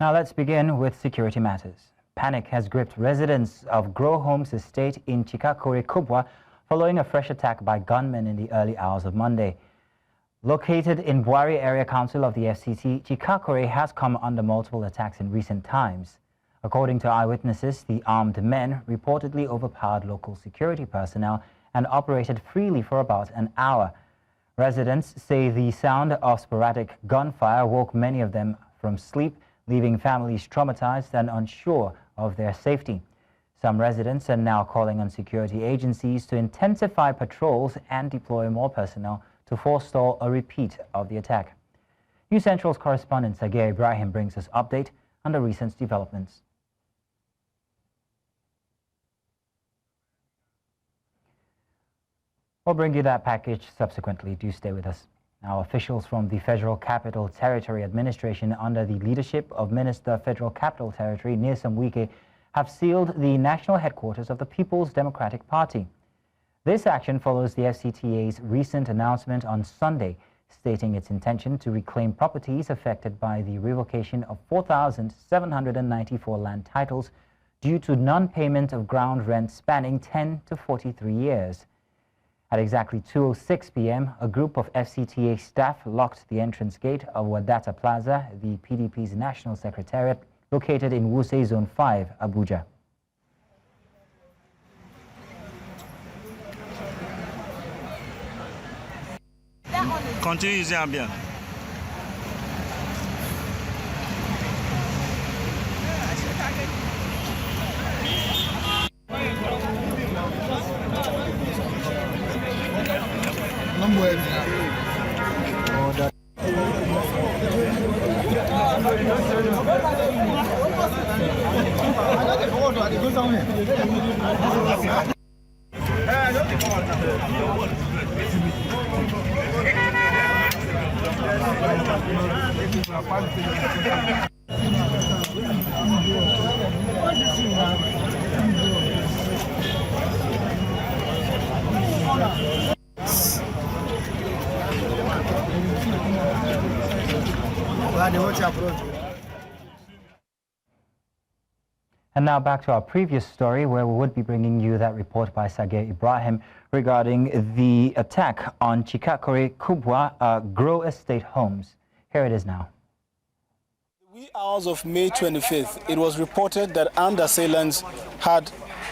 Now let's begin with security matters. Panic has gripped residents of Grow Homes Estate in Chikakore, Kubwa, following a fresh attack by gunmen in the early hours of Monday. Located in Bwari Area Council of the FCT, Chikakore has come under multiple attacks in recent times. According to eyewitnesses, the armed men reportedly overpowered local security personnel and operated freely for about an hour. Residents say the sound of sporadic gunfire woke many of them from sleep, leaving families traumatized and unsure of their safety. Some residents are now calling on security agencies to intensify patrols and deploy more personnel to forestall a repeat of the attack. News Central's correspondent Sagir Ibrahim brings us update on the recent developments. We'll bring you that package subsequently. Do stay with us. Now, officials from the Federal Capital Territory Administration under the leadership of Minister Federal Capital Territory Nyesom Wike have sealed the national headquarters of the People's Democratic Party. This action follows the FCTA's recent announcement on Sunday, stating its intention to reclaim properties affected by the revocation of 4,794 land titles due to non-payment of ground rent spanning 10 to 43 years. At exactly 2:06 p.m., a group of FCTA staff locked the entrance gate of Wadata Plaza, the PDP's national secretariat, located in Wuse Zone 5, Abuja. Continue using ambient. And now back to our previous story, where we would be bringing you that report by Sagir Ibrahim regarding the attack on Chikakore, Kubwa, Grow Estate homes. Here it is now. In the wee hours of May 25th, it was reported that armed assailants had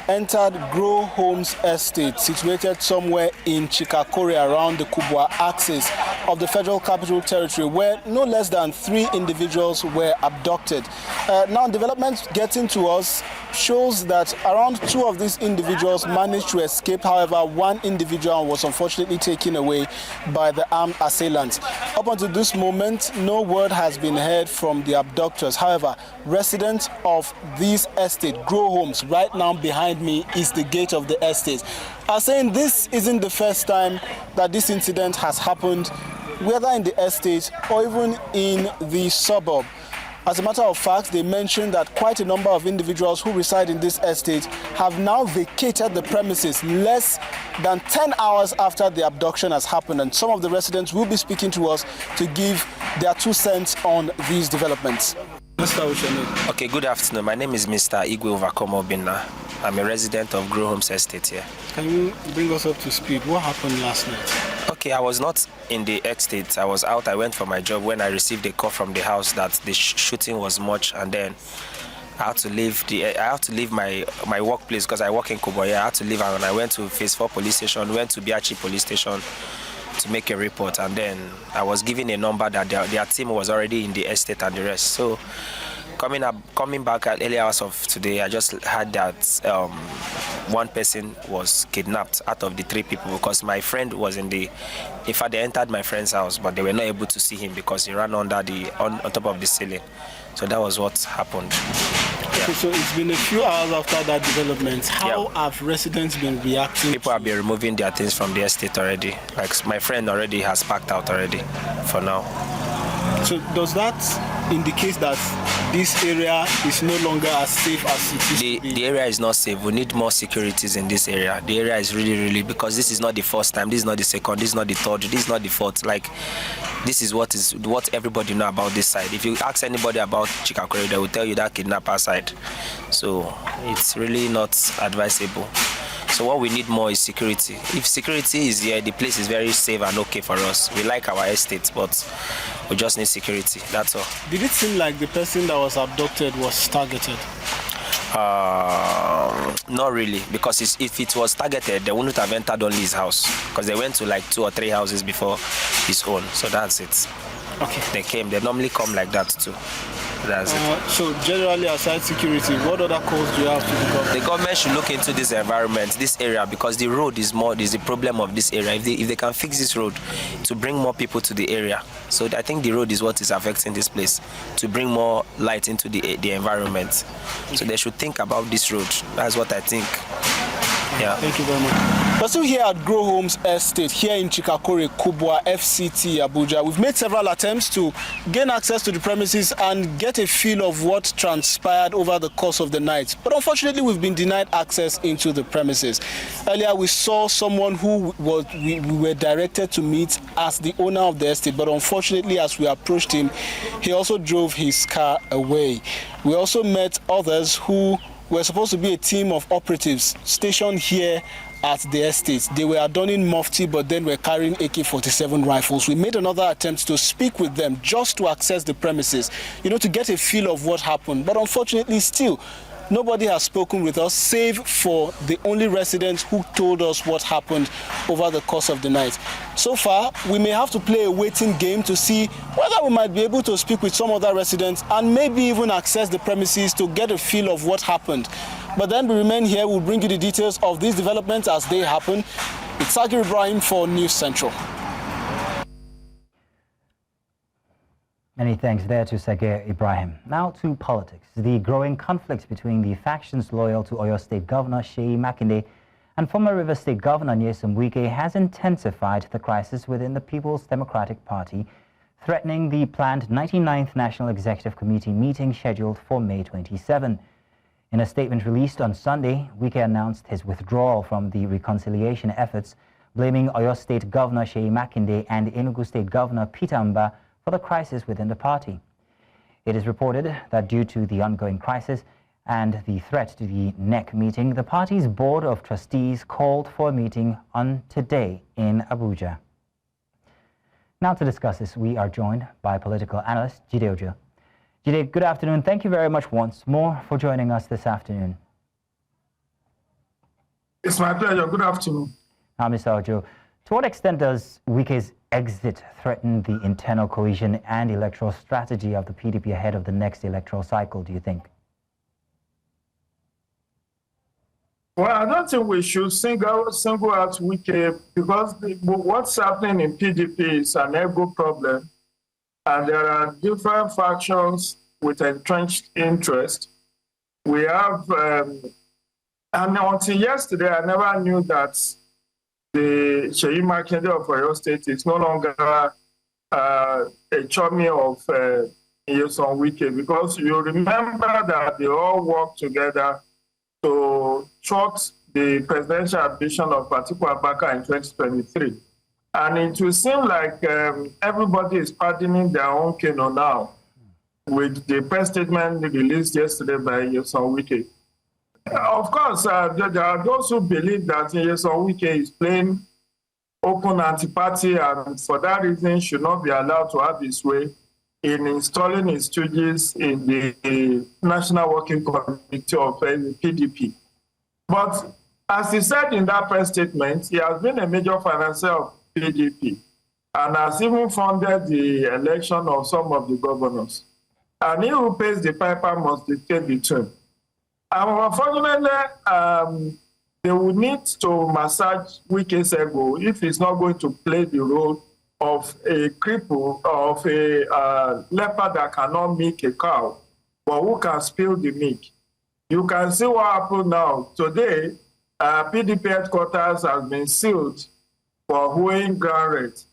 entered Grow Homes Estate, situated somewhere in Chikakore around the Kubwa axis of the Federal Capital Territory, where no less than 3 individuals were abducted. Now, developments getting to us shows that around 2 of these individuals managed to escape. However, 1 individual was unfortunately taken away by the armed assailants. Up until this moment, no word has been heard from the abductors. However, residents of this estate, Grow Homes, right now behind me is the gate of the estate, are saying this isn't the first time that this incident has happened, whether in the estate or even in the suburb. As a matter of fact, they mentioned that quite a number of individuals who reside in this estate have now vacated the premises less than 10 hours after the abduction has happened. And some of the residents will be speaking to us to give their 2 cents on these developments. Mr. Oshane. Okay, good afternoon. My name is Mr. Igwe Overcomer Obinna. I'm a resident of Grow Homes Estate here. Can you bring us up to speed? What happened last night? Okay, I was not in the estate. I was out. I went for my job when I received a call from the house that the shooting was much, and then I had to leave my workplace because I work in Kubwa. I had to leave, and I went to Phase 4 police station, went to Biachi police station to make a report, and then I was given a number that their team was already in the estate and the rest. So coming back at early hours of today, I just heard that 1 person was kidnapped out of the 3 people, because my friend was in fact, they entered my friend's house, but they were not able to see him because he ran on top of the ceiling. So that was what happened. Yeah. Okay, so it's been a few hours after that development. How have residents been reacting? People have been removing their things from the estate already. Like my friend already has packed out already for now. So does that indicate that this area is no longer as safe as it is? The area is not safe. We need more securities in this area. The area is really, because this is not the first time, this is not the second, this is not the third, this is not the fourth. Like, this is what everybody know about this side. If you ask anybody about Chikakore, they will tell you that kidnapper side. So it's really not advisable. So what we need more is security. If security is here, the place is very safe and okay for us. We like our estate, but we just need security. That's all. Did it seem like the person that was abducted was targeted? Not really, because if it was targeted, they wouldn't have entered only his house, because they went to like 2 or 3 houses before his own. So that's it. Okay. They normally come like that too. That's it. So generally, aside security, what other calls do you have to the government? The government should look into this environment, this area, because the road is the problem of this area. If they can fix this road to bring more people to the area. So I think the road is what is affecting this place, to bring more light into the environment. So they should think about this road. That's what I think. Yeah. Thank you very much. We're still here at Grow Homes Estate, here in Chikakore, Kubwa, FCT, Abuja. We've made several attempts to gain access to the premises and get a feel of what transpired over the course of the night. But unfortunately, we've been denied access into the premises. Earlier, we saw someone who we were directed to meet as the owner of the estate. But unfortunately, as we approached him, he also drove his car away. We also met others who were supposed to be a team of operatives stationed here at the estate. They were adorning mufti, but then were carrying AK-47 rifles. We made another attempt to speak with them just to access the premises, to get a feel of what happened. But unfortunately, still, nobody has spoken with us, save for the only residents who told us what happened over the course of the night. So far, we may have to play a waiting game to see whether we might be able to speak with some other residents and maybe even access the premises to get a feel of what happened. But then we remain here. We'll bring you the details of these developments as they happen. It's Sagir Ibrahim for News Central. Many thanks there to Sagir Ibrahim. Now to politics. The growing conflict between the factions loyal to Oyo State Governor Seyi Makinde and former Rivers State Governor Nyesom Wike has intensified the crisis within the People's Democratic Party, threatening the planned 99th National Executive Committee meeting scheduled for May 27. In a statement released on Sunday, Wike announced his withdrawal from the reconciliation efforts, blaming Oyo State Governor Seyi Makinde and Enugu State Governor Peter Mba for the crisis within the party. It is reported that due to the ongoing crisis and the threat to the NEC meeting, the party's Board of Trustees called for a meeting on today in Abuja. Now to discuss this, we are joined by political analyst Jide Ojo. Jide, good afternoon. Thank you very much once more for joining us this afternoon. It's my pleasure. Good afternoon. Now, Mr. Ojo, to what extent does Wike's exit threaten the internal cohesion and electoral strategy of the PDP ahead of the next electoral cycle, do you think? Well, I don't think we should single out Wike, because what's happening in PDP is an ego problem, and there are different factions with entrenched interest. We have, and until yesterday, I never knew that the Seyi Makinde of Oyo State is no longer a chummy of Nyesom Wike, because you remember that they all worked together to thwart the presidential ambition of Atiku Abubakar in 2023. And it will seem like everybody is pardoning their own canoe now with the press statement released yesterday by Nyesom Wike. Of course, there are those who believe that Nyesom Wike is playing open anti-party, and for that reason should not be allowed to have his way in installing his stooges in the National Working Committee of the PDP. But as he said in that press statement, he has been a major financier of PDP and has even funded the election of some of the governors. And he who pays the piper must dictate the tune. And unfortunately, they will need to massage Wike's ego if he's not going to play the role of a cripple, of a leopard that cannot milk a cow, but who can spill the milk. You can see what happened now. Today, PDP headquarters has been sealed for hoeing ground rate.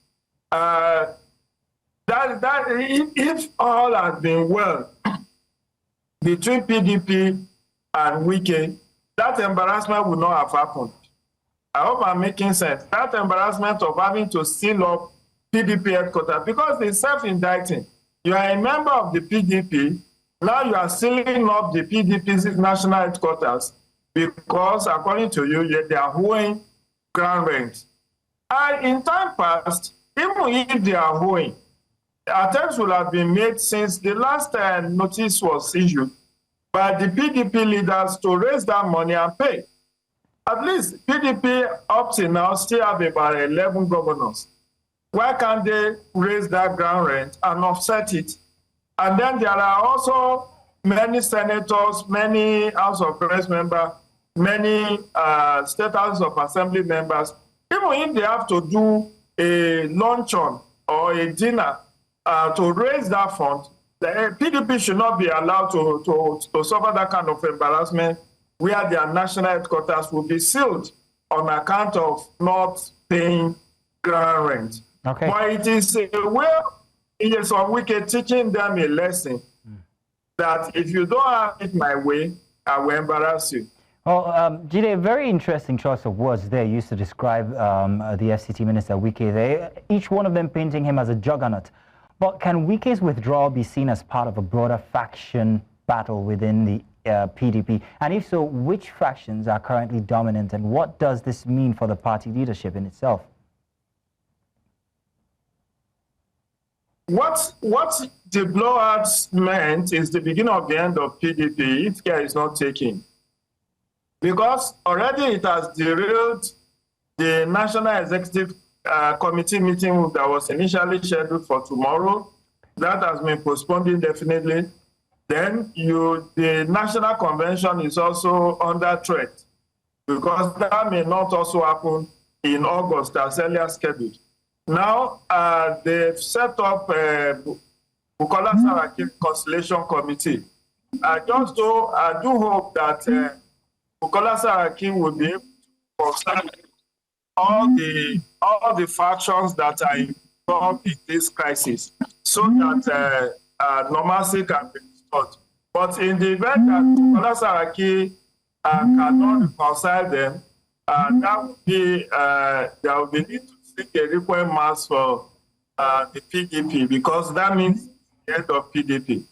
If all had been well between PDP and Wike, that embarrassment would not have happened. I hope I'm making sense. That embarrassment of having to seal up PDP headquarters, because it's self-indicting. You are a member of the PDP, now you are sealing up the PDP's national headquarters because, according to you, they are owing ground rent. And in time past, even if they are owing, attempts will have been made since the last notice was issued by the PDP leaders to raise that money and pay. At least PDP up to now still have about 11 governors. Why can't they raise that ground rent and offset it? And then there are also many senators, many House of Reps members, many State House of Assembly members. Even if they have to do a luncheon or a dinner to raise that fund, the PDP should not be allowed to suffer that kind of embarrassment where their national headquarters will be sealed on account of not paying ground rent. Okay. But it is on Wike teaching them a lesson that if you don't have it my way, I will embarrass you. Well, Jide, a very interesting choice of words there used to describe the FCT Minister Wike there, each one of them painting him as a juggernaut. But can Wike's withdrawal be seen as part of a broader faction battle within the PDP? And if so, which factions are currently dominant, and what does this mean for the party leadership in itself? What the blowouts meant is the beginning of the end of PDP if care is not taken. Because already it has derailed the National Executive Committee meeting that was initially scheduled for tomorrow. That has been postponed indefinitely. Then the National Convention is also under threat because that may not also happen in August as earlier scheduled. Now, they've set up Bukola Saraki Conciliation Committee. I do hope that Bukola Saraki will be able to concern all the factions that are involved in this crisis so that normalcy can be restored. But in the event that Bukola Saraki cannot reconcile them, that would be there will be need to seek a requiem mass for the PDP, because that means the end of PDP.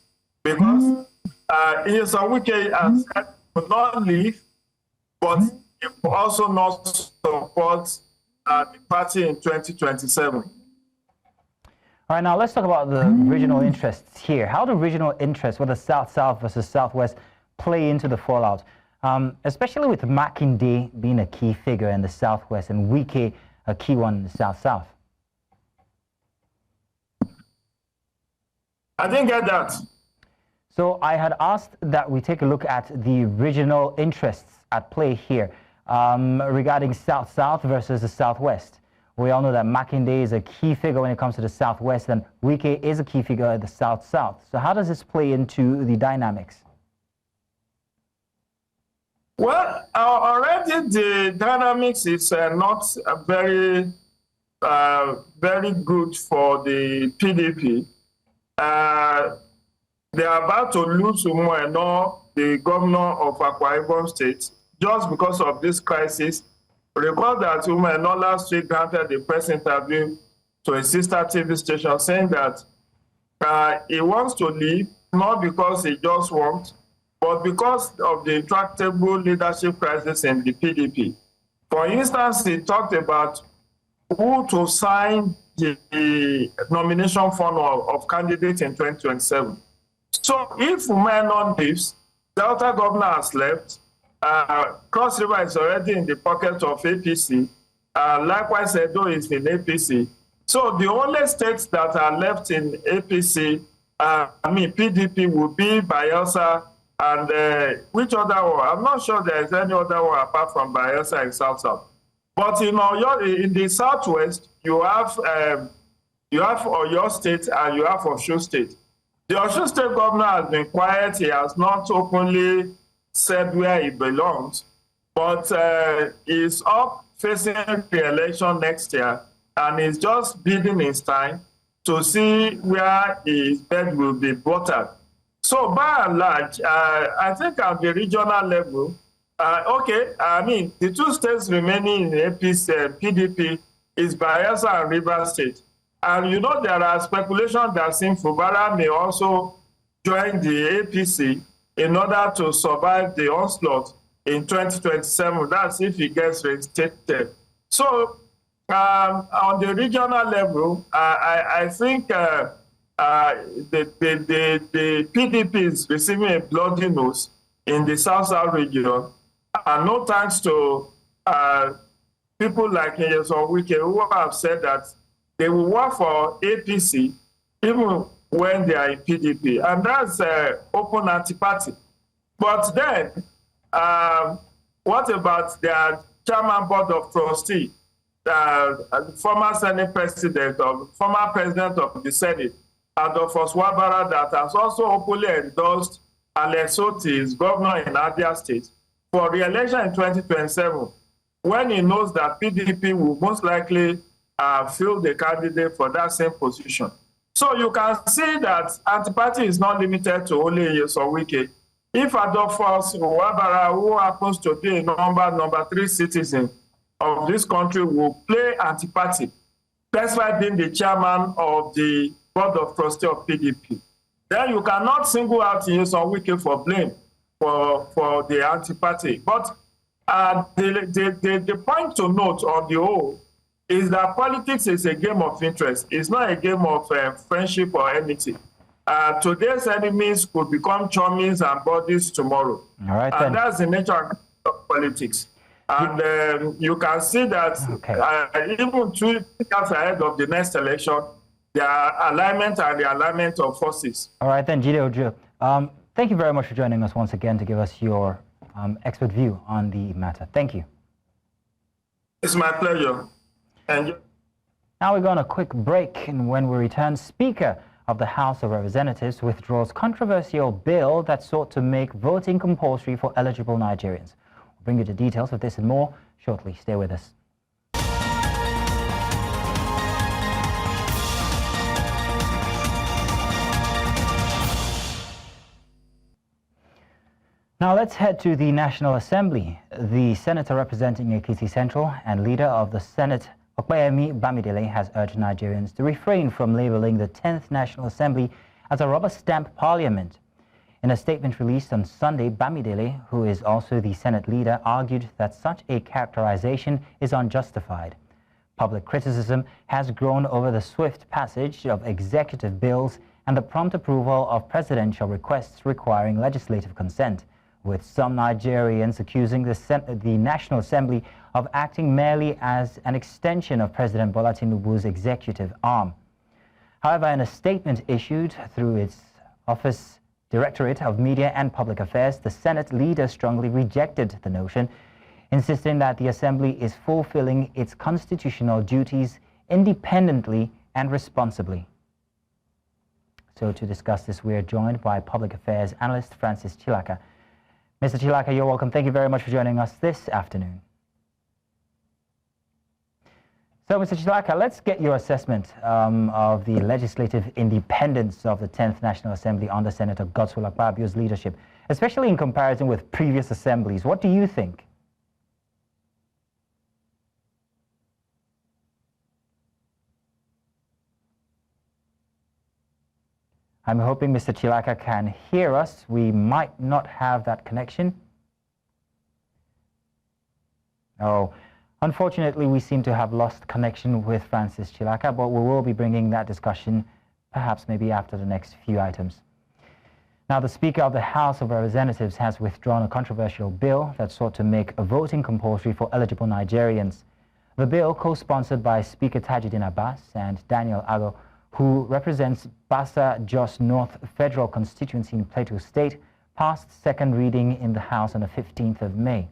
Because Wike has said will not leave, but he will also not support the party in 2027. All right, now let's talk about the regional interests here. How do regional interests, whether South-South versus Southwest, play into the fallout? Especially with Makinde being a key figure in the Southwest and Wike a key one in the South-South. I didn't get that. So I had asked that we take a look at the regional interests at play here regarding South-South versus the Southwest. We all know that Makinde is a key figure when it comes to the Southwest, and Wike is a key figure in the South-South. So how does this play into the dynamics? Well, already the dynamics is not very good for the PDP. They are about to lose Umueno, the governor of Akwa Ibom State, just because of this crisis. Recall that Umueno last week granted a press interview to a sister TV station saying that he wants to leave, not because he just wants, but because of the intractable leadership crisis in the PDP. For instance, he talked about who to sign the nomination form of candidates in 2027. So if Umueno leaves, Delta governor has left, Cross River is already in the pocket of APC, likewise Edo is in APC. So the only states that are left in APC, PDP, will be Bayelsa and which other one? I'm not sure there is any other one apart from Bayelsa and South-South. But in the Southwest, you have Oyo State and you have Osun State. The Osun State governor has been quiet. He has not openly said where he belongs, but he's up facing the election next year, and he's just biding his time to see where his bed will be watered. So by and large, I think at the regional level, the two states remaining in APC, PDP is Bayelsa and Rivers State. And you know, there are speculations that Sim Fubara may also join the APC in order to survive the onslaught in 2027. That's if he gets reinstated. So on the regional level, I think the PDP is receiving a bloody nose in the South region, and no thanks to people like Nyesom Wike who have said that they will work for APC even when they are in PDP, and that's open anti-party. But then, what about their chairman board of trustees, former Senate president, or former president of the Senate, Adolphus Wabara, that has also openly endorsed Alex Otis, governor in Abia State, for re-election in 2027, when he knows that PDP will most likely fill the candidate for that same position. So you can see that anti-party is not limited to only Nyesom Wike. If Adolphus Wabara, who happens to be a number 3 citizen of this country, will play anti-party, despite being the chairman of the board of trustees of PDP, then you cannot single out Nyesom Wike for blame for the anti-party. But the point to note on the whole is that politics is a game of interest. It's not a game of friendship or anything. Today's enemies could become chummies and buddies tomorrow. All right, and that's the nature of politics. And you can see that even 2 years ahead of the next election, there are alignment and realignment of forces. All right, then, Jide Ojo, thank you very much for joining us once again to give us your expert view on the matter. Thank you. It's my pleasure. And now we're going on a quick break, and when we return, Speaker of the House of Representatives withdraws controversial bill that sought to make voting compulsory for eligible Nigerians. We'll bring you the details of this and more shortly. Stay with us. Now let's head to the National Assembly. The senator representing Ekiti Central and leader of the Senate, Okpeyemi Bamidele, has urged Nigerians to refrain from labeling the 10th National Assembly as a rubber stamp parliament. In a statement released on Sunday, Bamidele, who is also the Senate leader, argued that such a characterization is unjustified. Public criticism has grown over the swift passage of executive bills and the prompt approval of presidential requests requiring legislative consent, with some Nigerians accusing the National Assembly of acting merely as an extension of President Bola Tinubu's executive arm. However, in a statement issued through its office Directorate of Media and Public Affairs, the Senate leader strongly rejected the notion, insisting that the Assembly is fulfilling its constitutional duties independently and responsibly. So to discuss this, we are joined by Public Affairs Analyst Francis Chilaka. Mr. Chilaka, you're welcome. Thank you very much for joining us this afternoon. So, Mr. Chilaka, let's get your assessment of the legislative independence of the 10th National Assembly under Senator Godswill Akpabio's leadership, especially in comparison with previous assemblies. What do you think? I'm hoping Mr. Chilaka can hear us. We might not have that connection. Oh, unfortunately, we seem to have lost connection with Francis Chilaka, but we will be bringing that discussion perhaps maybe after the next few items. Now, the Speaker of the House of Representatives has withdrawn a controversial bill that sought to make voting compulsory for eligible Nigerians. The bill, co-sponsored by Speaker Tajuddin Abbas and Daniel Ago, who represents Basa Jos North Federal Constituency in Plateau State, passed second reading in the House on the 15th of May.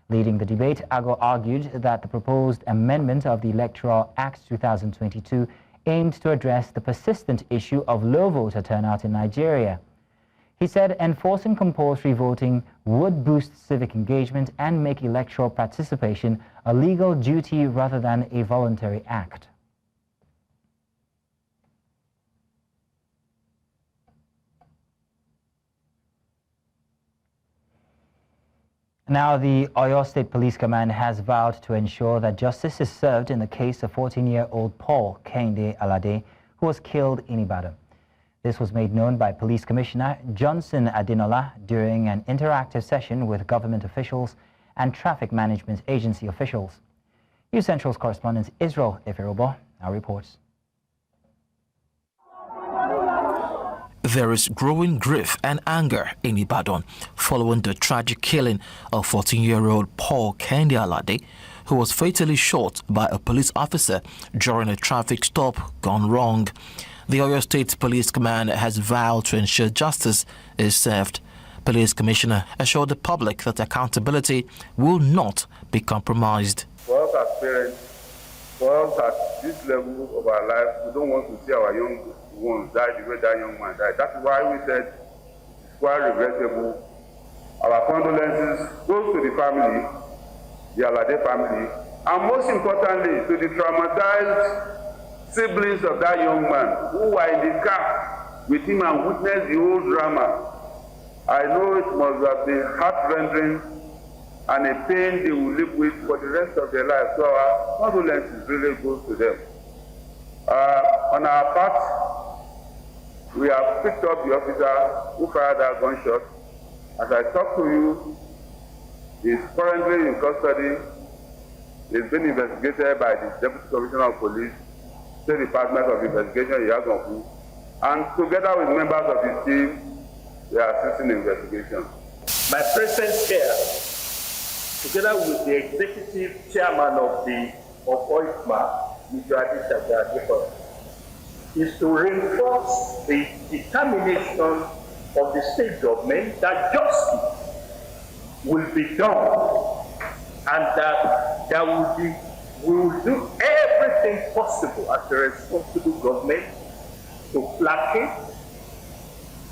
Leading the debate, Ago argued that the proposed amendment of the Electoral Act 2022 aimed to address the persistent issue of low voter turnout in Nigeria. He said enforcing compulsory voting would boost civic engagement and make electoral participation a legal duty rather than a voluntary act. Now, the Oyo State Police Command has vowed to ensure that justice is served in the case of 14-year-old Paul Kehinde Alade, who was killed in Ibadan. This was made known by Police Commissioner Johnson Adinola during an interactive session with government officials and Traffic Management Agency officials. News Central's correspondent Israel Eferobo now reports. There is growing grief and anger in Ibadan following the tragic killing of 14-year-old Paul Kehinde Alade, who was fatally shot by a police officer during a traffic stop gone wrong. The Oyo State Police Command has vowed to ensure justice is served. Police Commissioner assured the public that accountability will not be compromised. For us as parents, for us at this level of our life, we don't want to see our young ones die the way that young man died. That's why we said it's quite regrettable. Our condolences goes to the family, the Alade family, and most importantly, to the traumatized siblings of that young man who were in the car with him and witnessed the whole drama. I know it must have been heart-rending and a pain they will live with for the rest of their life. So our condolences really goes to them. On our part, we have picked up the officer who fired that gunshot. As I talk to you, he is currently in custody. He has been investigated by the Deputy Commissioner of Police, State Department of Investigation, Yagonku, and together with members of his team, they are assisting the investigation. My presence here, together with the executive chairman of OISMA, Mr. Adisha, is to reinforce the determination of the state government that justice will be done and that we will do everything possible as a responsible government to placate,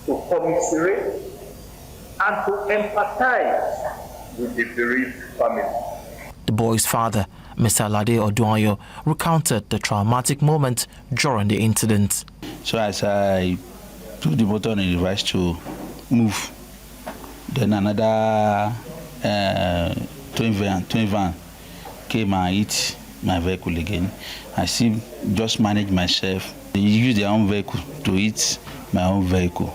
to commiserate, and to empathize with the bereaved family. The boy's father, Mr. Alade Oduayo, recounted the traumatic moment during the incident. So as I put the button in the device to move, then another twin van came and hit my vehicle again. I still just managed myself. They used their own vehicle to hit my own vehicle.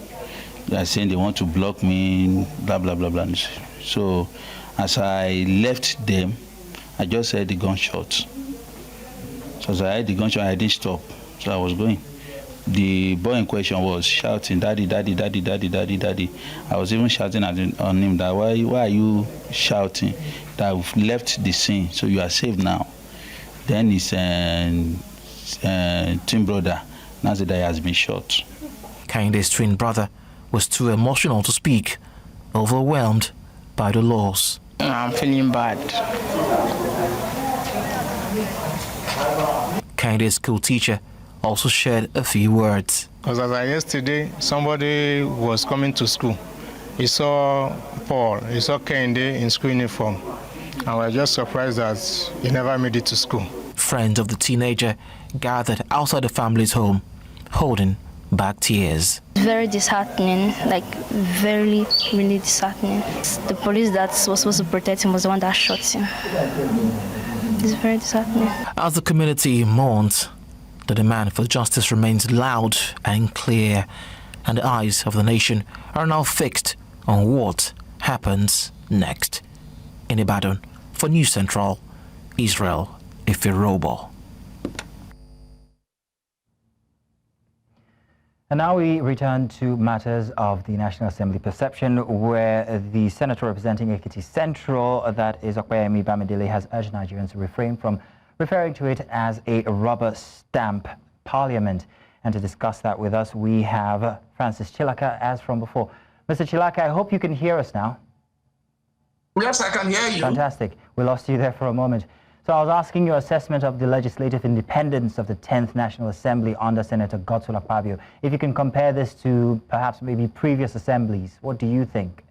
They are saying they want to block me, blah, blah, blah, blah. So as I left them, I just heard the gunshot. So as I heard the gunshot, I didn't stop. So I was going. The boy in question was shouting, "Daddy, daddy, daddy, daddy, daddy, daddy." I was even shouting on him that, why are you shouting? That I've left the scene, so you are safe now. Then his twin brother, now that he has been shot. Kehinde's twin brother was too emotional to speak, overwhelmed by the loss. I'm feeling bad. Kehinde's school teacher also shared a few words. Because as yesterday, somebody was coming to school. He saw Paul, he saw Kehinde in school uniform, and we were just surprised that he never made it to school. Friends of the teenager gathered outside the family's home, holding back tears. Very disheartening, like very, really disheartening. The police that was supposed to protect him was the one that shot him. It's very disheartening. As the community mourns, the demand for justice remains loud and clear, and the eyes of the nation are now fixed on what happens next. In Ibadan, for News Central, Israel Eferobo. And now we return to matters of the National Assembly perception, where the senator representing Ekiti Central, that is Okpeyemi Bamidele, has urged Nigerians to refrain from referring to it as a rubber stamp parliament. And to discuss that with us, we have Francis Chilaka, as from before. Mr. Chilaka, I hope you can hear us now. Yes, I can hear you. Fantastic. We lost you there for a moment. So I was asking your assessment of the legislative independence of the 10th National Assembly under Senator Godswill Akpabio. If you can compare this to perhaps maybe previous assemblies, what do you think?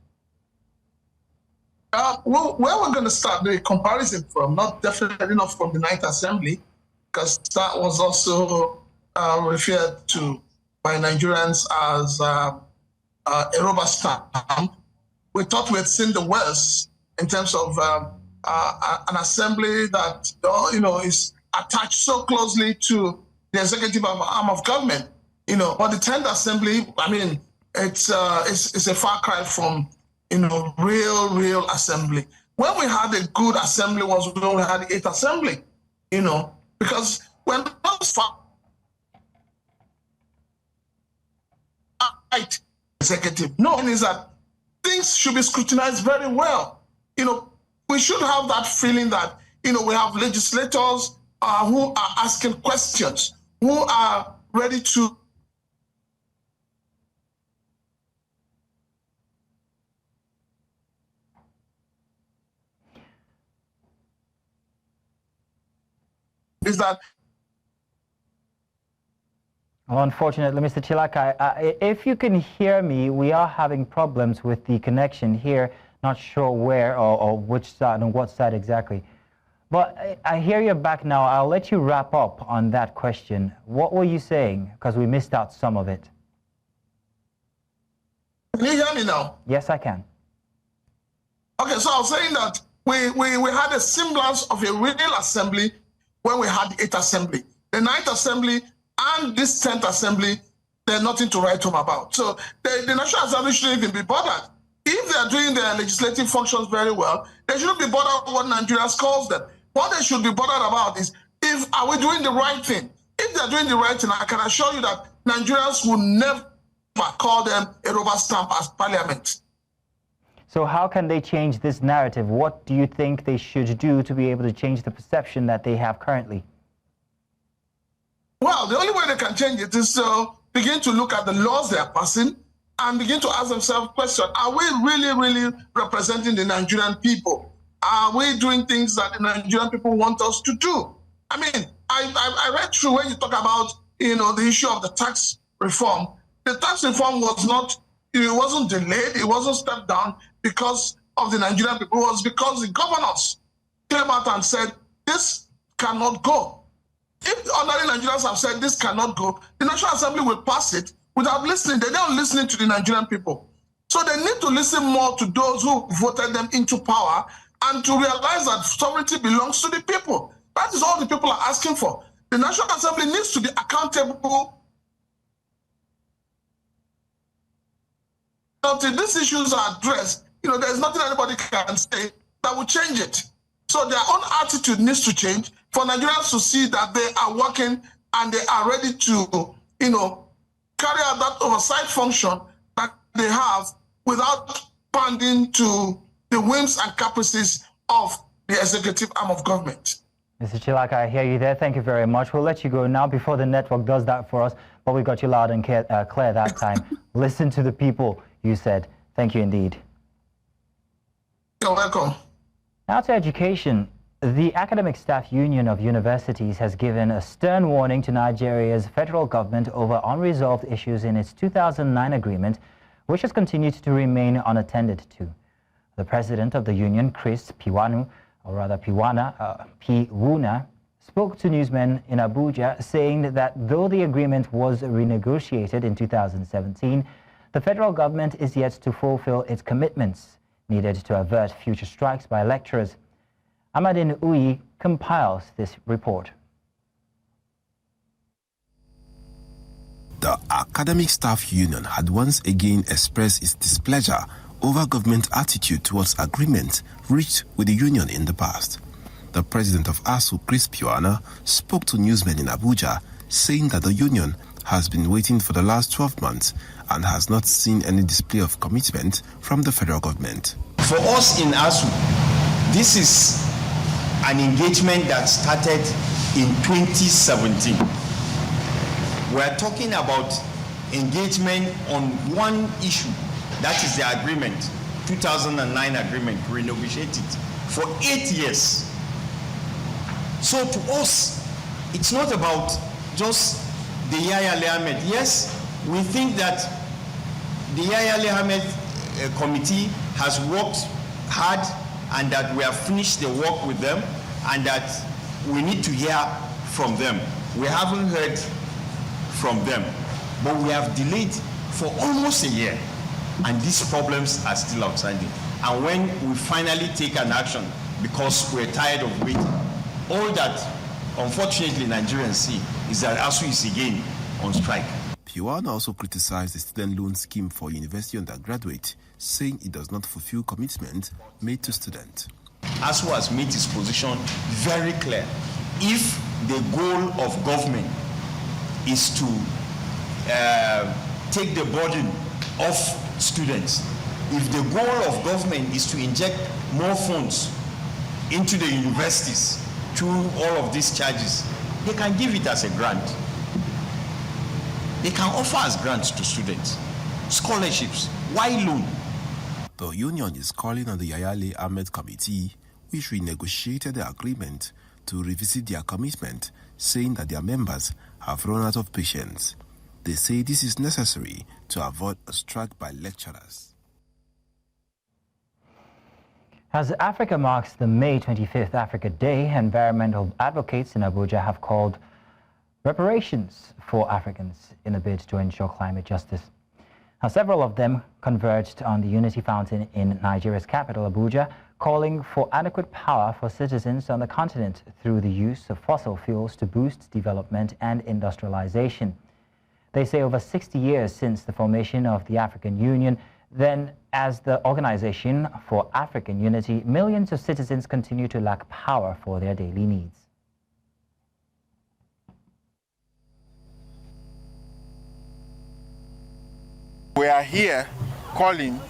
Well, where we're going to start the comparison from, definitely not from the 9th Assembly, because that was also referred to by Nigerians as a rubber stamp. We thought we had seen the worst in terms of an assembly that is attached so closely to the executive arm of government. But the 10th assembly, I mean, it's a far cry from real assembly. When we had a good assembly was when we had the 8th assembly, because when those fight executive, no, is that things should be scrutinized very well. We should have that feeling that we have legislators who are asking questions, who are ready to is that. Well, unfortunately, Mr. Chilaka, if you can hear me, we are having problems with the connection here. Not sure where or which side, on what side exactly. But I hear you're back now. I'll let you wrap up on that question. What were you saying? Because we missed out some of it. Can you hear me now? Yes, I can. Okay, so I was saying that we had a semblance of a real assembly when we had the 8th assembly. The 9th assembly and this 10th assembly, there's nothing to write home about. So the National Assembly shouldn't even be bothered. If they are doing their legislative functions very well, they shouldn't be bothered what Nigerians calls them. What they should be bothered about is, are we doing the right thing? If they're doing the right thing, I can assure you that Nigerians will never call them a rubber stamp as parliament. So how can they change this narrative? What do you think they should do to be able to change the perception that they have currently? Well, the only way they can change it is to begin to look at the laws they are passing and begin to ask themselves questions. Are we really representing the Nigerian people? Are we doing things that the Nigerian people want us to do? I mean, I read through when you talk about, the issue of the tax reform. The tax reform it wasn't delayed, it wasn't stepped down because of the Nigerian people. It was because the governors came out and said, this cannot go. If ordinary Nigerians have said this cannot go, the National Assembly will pass it without listening. They don't listen to the Nigerian people. So they need to listen more to those who voted them into power and to realize that sovereignty belongs to the people. That is all the people are asking for. The National Assembly needs to be accountable until these issues are addressed. There's nothing anybody can say that will change it. So their own attitude needs to change for Nigerians to see that they are working and they are ready to, carry out that oversight function that they have without pandering to the whims and caprices of the executive arm of government. Mr. Chilaka, I hear you there. Thank you very much. We'll let you go now before the network does that for us, but we got you loud and clear that time. Listen to the people, you said. Thank you indeed. You're welcome. Now to education. The Academic Staff Union of Universities has given a stern warning to Nigeria's federal government over unresolved issues in its 2009 agreement, which has continued to remain unattended to. The president of the union, Chris Piwuna, spoke to newsmen in Abuja, saying that though the agreement was renegotiated in 2017, the federal government is yet to fulfill its commitments needed to avert future strikes by lecturers. Amadin Uyi compiles this report. The Academic Staff Union had once again expressed its displeasure over government attitude towards agreements reached with the union in the past. The president of ASU, Chris Piwuna, spoke to newsmen in Abuja, saying that the union has been waiting for the last 12 months and has not seen any display of commitment from the federal government. For us in ASU, this is an engagement that started in 2017. We are talking about engagement on one issue, that is the agreement, 2009 agreement, renegotiated for 8 years. So to us, it's not about just the Yahya Ahmed. Yes, we think that the Yahya Ahmed committee has worked hard and that we have finished the work with them and that we need to hear from them. We haven't heard from them, but we have delayed for almost a year and these problems are still outstanding. And when we finally take an action because we're tired of waiting, all that unfortunately Nigerians see is that ASU is again on strike. Piwana also criticized the student loan scheme for university undergraduate, saying it does not fulfill commitment made to students. ASU has made its position very clear. If the goal of government is to take the burden off students, if the goal of government is to inject more funds into the universities through all of these charges, they can give it as a grant. They can offer as grants to students, scholarships. Why loan? The union is calling on the Yayale Ahmed Committee, which renegotiated the agreement, to revisit their commitment, saying that their members have run out of patience. They say this is necessary to avoid a strike by lecturers. As Africa marks the May 25th Africa Day, environmental advocates in Abuja have called reparations for Africans in a bid to ensure climate justice. Now, several of them converged on the Unity Fountain in Nigeria's capital, Abuja, calling for adequate power for citizens on the continent through the use of fossil fuels to boost development and industrialization. They say over 60 years since the formation of the African Union, then as the Organization for African Unity, millions of citizens continue to lack power for their daily needs. We are here calling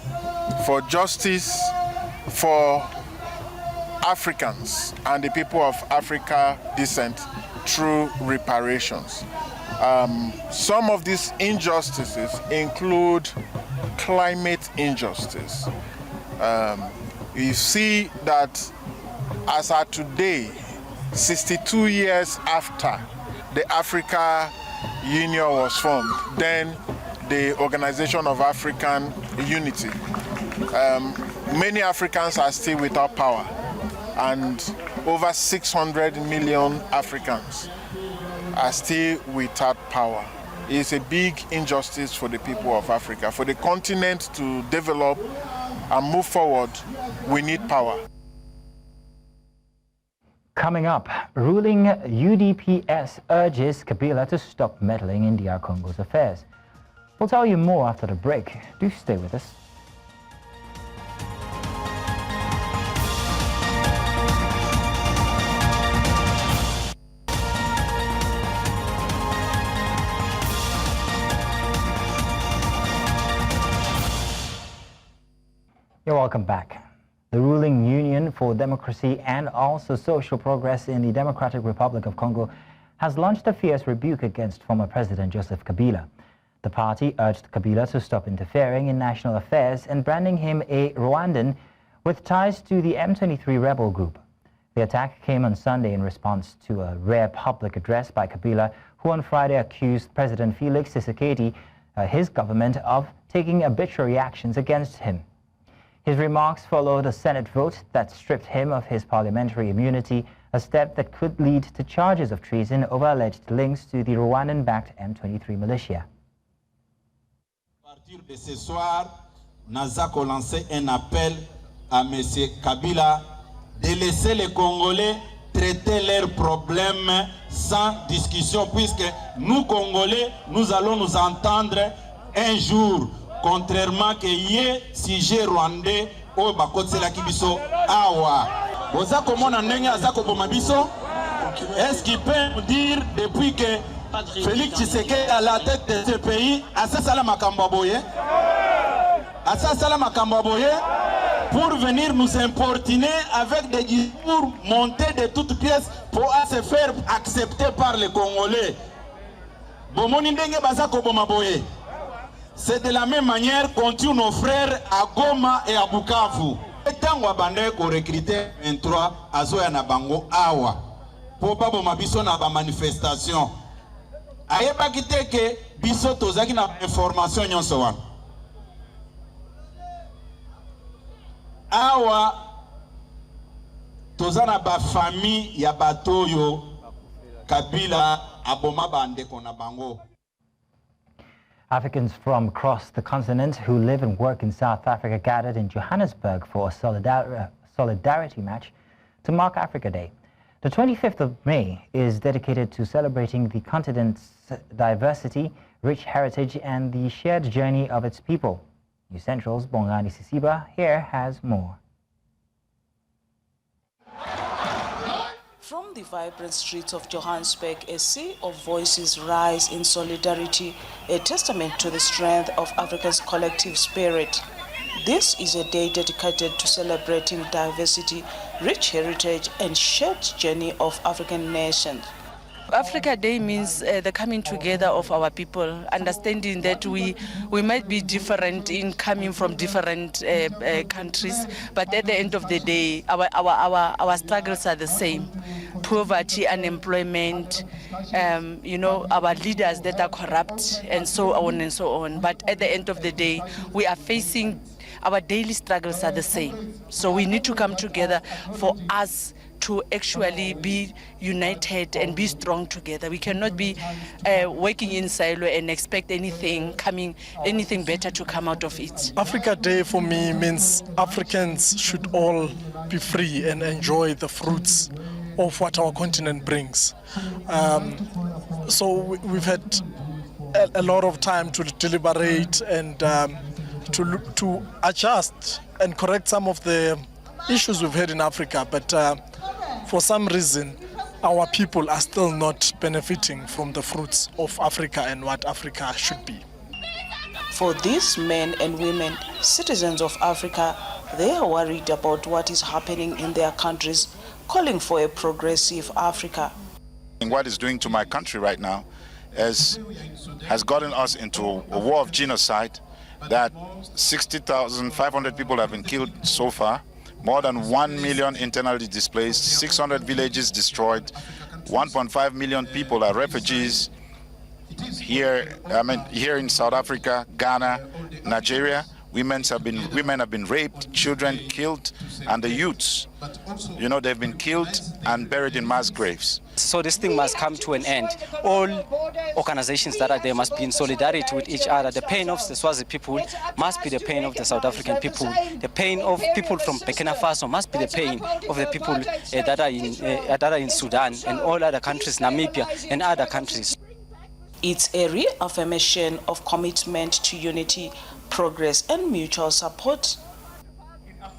for justice for Africans and the people of Africa descent through reparations. Some of these injustices include climate injustice. You see that as of today, 62 years after the Africa Union was formed, then the Organization of African Unity, many Africans are still without power, and over 600 million Africans are still without power. It's a big injustice for the people of Africa. For the continent to develop and move forward, we need power. Coming up, ruling UDPS urges Kabila to stop meddling in DR Congo's affairs. We'll tell you more after the break. Do stay with us. You're welcome back. The ruling Union for Democracy and also Social Progress in the Democratic Republic of Congo has launched a fierce rebuke against former President Joseph Kabila. The party urged Kabila to stop interfering in national affairs and branding him a Rwandan with ties to the M23 rebel group. The attack came on Sunday in response to a rare public address by Kabila, who on Friday accused President Felix Tshisekedi, his government, of taking arbitrary actions against him. His remarks followed a Senate vote that stripped him of his parliamentary immunity, a step that could lead to charges of treason over alleged links to the Rwandan-backed M23 militia. À partir de ce soir, Nazako lancé un appel à M. Kabila de laisser les Congolais traiter leurs problèmes sans discussion, puisque nous, Congolais, nous allons nous entendre un jour. Contrairement que yé sujet rwandais au bakotsela kibiso awa boza komona ndenge azako bomabiso. Est-ce qu'il peut nous dire depuis que Félix Tshisekedi est à la tête de ce pays asasala makambo boye pour venir nous importuner avec des discours montés de toutes pièces pour se faire accepter par les Congolais. Bomoni ndenge bazako bomaboye. C'est de la même manière qu'on tue nos frères à Goma et à Bukavu. Tango abandé ko recruter 23 azoya na bango awa. Po babo mabiso na ba manifestation. Ayeba kite ke biso tozaki na information nyonso wana. Awa tozana ba famille ya batoyo Kabila aboma bande kona bango. Africans from across the continent who live and work in South Africa gathered in Johannesburg for a solidarity match to mark Africa Day. The 25th of May is dedicated to celebrating the continent's diversity, rich heritage, and the shared journey of its people. News Central's Bongani Sisiba here has more. From the vibrant streets of Johannesburg, a sea of voices rise in solidarity, a testament to the strength of Africa's collective spirit. This is a day dedicated to celebrating diversity, rich heritage, and shared journey of African nations. Africa Day means the coming together of our people, understanding that we might be different in coming from different countries, but at the end of the day, our struggles are the same. Poverty, unemployment, our leaders that are corrupt, and so on and so on. But at the end of the day, we are facing, our daily struggles are the same. So we need to come together for us to actually be united and be strong together. We cannot be working in silo and expect anything better to come out of it. Africa Day for me means Africans should all be free and enjoy the fruits of what our continent brings. So we've had a lot of time to deliberate and to adjust and correct some of the issues we've had in Africa, but for some reason our people are still not benefiting from the fruits of Africa and what Africa should be. For these men and women, citizens of Africa, they are worried about what is happening in their countries, calling for a progressive Africa. What it's doing to my country right now has gotten us into a war of genocide, that 60,500 people have been killed so far, more than 1 million internally displaced, 600 villages destroyed, 1.5 million people are refugees here in South Africa, Ghana, Nigeria. Women have been raped, children killed, and the youths, they've been killed and buried in mass graves. So this thing must come to an end. All organizations that are there must be in solidarity with each other. The pain of the Swazi people must be the pain of the South African people. The pain of people from Burkina Faso must be the pain of the people that are in Sudan and all other countries, Namibia and other countries. It's a reaffirmation of commitment to unity, progress, and mutual support.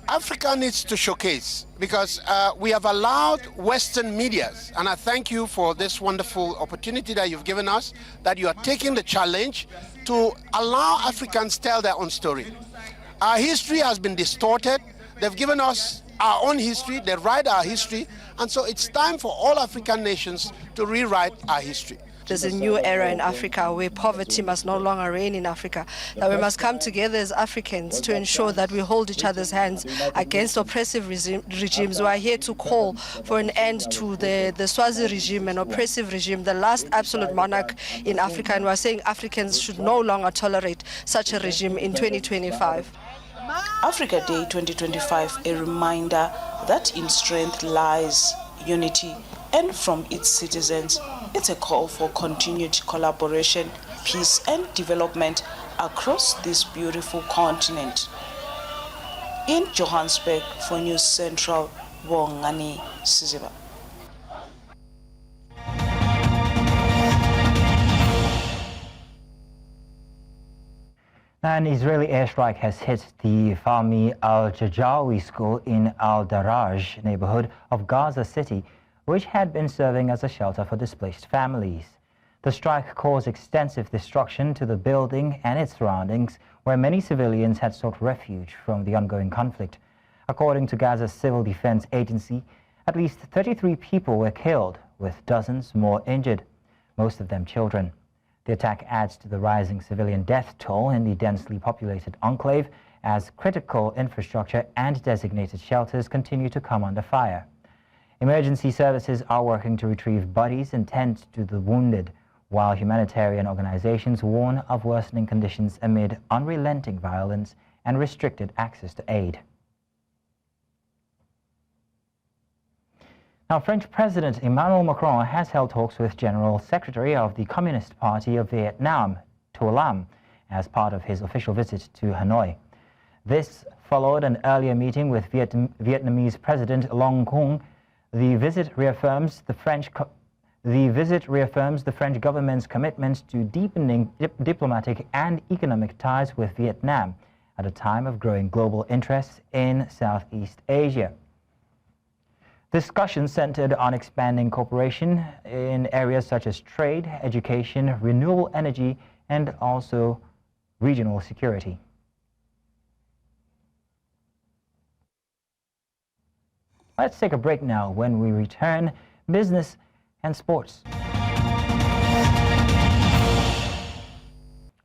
Africa needs to showcase, because we have allowed Western medias, and I thank you for this wonderful opportunity that you've given us, that you are taking the challenge to allow Africans to tell their own story. Our history has been distorted. They've given us our own history, they write our history, and so it's time for all African nations to rewrite our history. There's a new era in Africa where poverty must no longer reign in Africa, that we must come together as Africans to ensure that we hold each other's hands against oppressive regimes. We are here to call for an end to the Swazi regime, an oppressive regime, the last absolute monarch in Africa, and we are saying Africans should no longer tolerate such a regime in 2025. Africa Day 2025, a reminder that in strength lies unity, and from its citizens, it's a call for continued collaboration, peace, and development across this beautiful continent. In Johannesburg, for News Central, Bongani Sisiba. An Israeli airstrike has hit the Fahmi al-Jajawi school in Al-Daraj neighborhood of Gaza City, which had been serving as a shelter for displaced families. The strike caused extensive destruction to the building and its surroundings, where many civilians had sought refuge from the ongoing conflict. According to Gaza's Civil Defense Agency, at least 33 people were killed, with dozens more injured, most of them children. The attack adds to the rising civilian death toll in the densely populated enclave as critical infrastructure and designated shelters continue to come under fire. Emergency services are working to retrieve bodies and tend to the wounded, while humanitarian organizations warn of worsening conditions amid unrelenting violence and restricted access to aid. Now, French President Emmanuel Macron has held talks with General Secretary of the Communist Party of Vietnam, To Lam, as part of his official visit to Hanoi. This followed an earlier meeting with Vietnamese President Long Quang. The visit reaffirms the French government's commitment to deepening diplomatic and economic ties with Vietnam at a time of growing global interest in Southeast Asia. Discussions centered on expanding cooperation in areas such as trade, education, renewable energy, and also regional security. Let's take a break now. When we return, business and sports.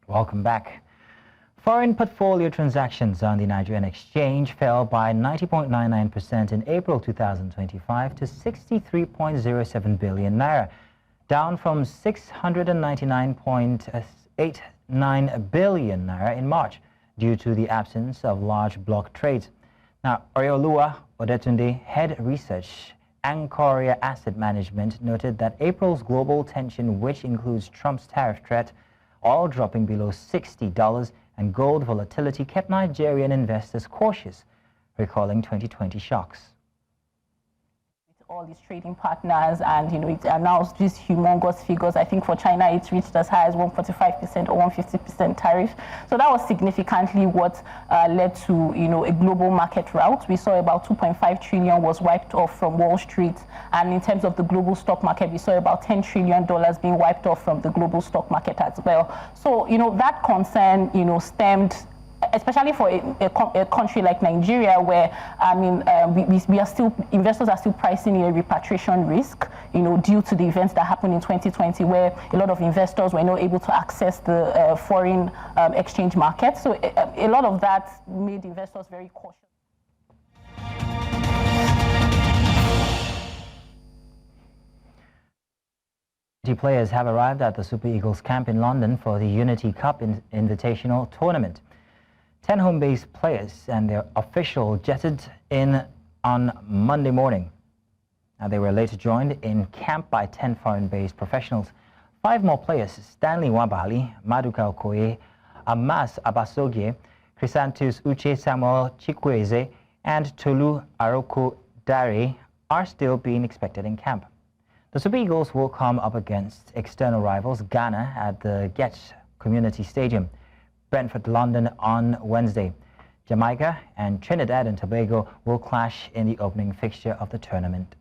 Welcome back. Foreign portfolio transactions on the Nigerian exchange fell by 90.99% in April 2025 to 63.07 billion naira, down from 699.89 billion naira in March due to the absence of large block trades. Now, Oyoluwa Odetunde, head research Anchoria Asset Management, noted that April's global tension, which includes Trump's tariff threat, oil dropping below $60, and gold volatility, kept Nigerian investors cautious, recalling 2020 shocks. All these trading partners, and it announced these humongous figures. I think for China it reached as high as 145% or 150% tariff. So that was significantly what led to a global market rout. We saw about 2.5 trillion was wiped off from Wall Street, and in terms of the global stock market, we saw about $10 trillion being wiped off from the global stock market as well. So that concern stemmed, especially for a country like Nigeria, where we are still, investors are still pricing in a repatriation risk, due to the events that happened in 2020, where a lot of investors were not able to access the foreign exchange market. So a lot of that made investors very cautious. Players have arrived at the Super Eagles camp in London for the Unity Cup Invitational Tournament. 10 home-based players and their official jetted in on Monday morning. They were later joined in camp by 10 foreign-based professionals. 5 more players, Stanley Wabali, Maduka Okoye, Amas Abasogie, Chrysanthus Uche Samuel Chikwueze, and Tolu Aroko Dare, are still being expected in camp. The Super Eagles will come up against external rivals Ghana at the Getch Community Stadium, Brentford, London on Wednesday. Jamaica and Trinidad and Tobago will clash in the opening fixture of the tournament.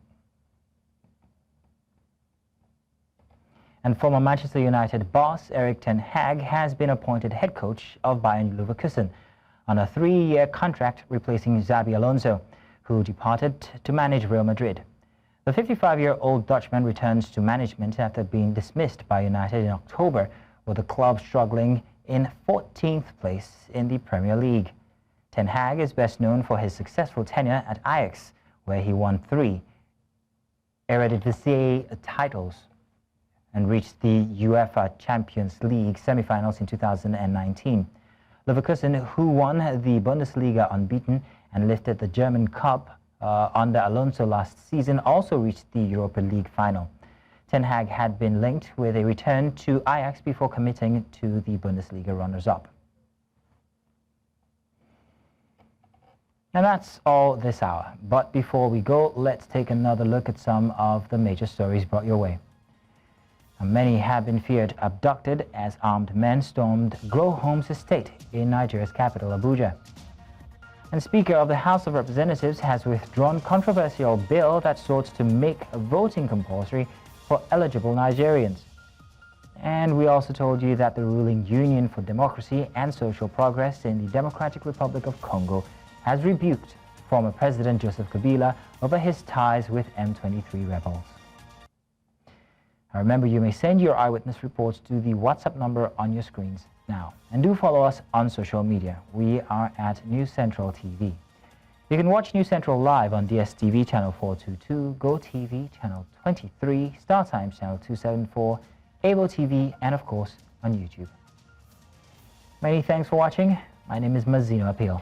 And former Manchester United boss Erik ten Hag has been appointed head coach of Bayern Leverkusen on a 3-year contract, replacing Xabi Alonso, who departed to manage Real Madrid. The 55-year-old Dutchman returns to management after being dismissed by United in October, with the club struggling in 14th place in the Premier League. Ten Hag is best known for his successful tenure at Ajax, where he won 3 Eredivisie titles and reached the UEFA Champions League semi-finals in 2019. Leverkusen, who won the Bundesliga unbeaten and lifted the German Cup under Alonso last season, also reached the Europa League final. Ten Hag had been linked with a return to Ajax before committing to the Bundesliga runners-up. And that's all this hour. But before we go, let's take another look at some of the major stories brought your way. Many have been feared abducted as armed men stormed Grow Homes estate in Nigeria's capital, Abuja. And Speaker of the House of Representatives has withdrawn controversial bill that sought to make voting compulsory for eligible Nigerians. And we also told you that the ruling Union for Democracy and Social Progress in the Democratic Republic of Congo has rebuked former President Joseph Kabila over his ties with M23 rebels. Now remember, you may send your eyewitness reports to the WhatsApp number on your screens now. And do follow us on social media. We are at News Central TV. You can watch News Central live on DSTV channel 422, GoTV channel 23, StarTimes channel 274, Able TV, and of course on YouTube. Many thanks for watching. My name is Mazino Appeal.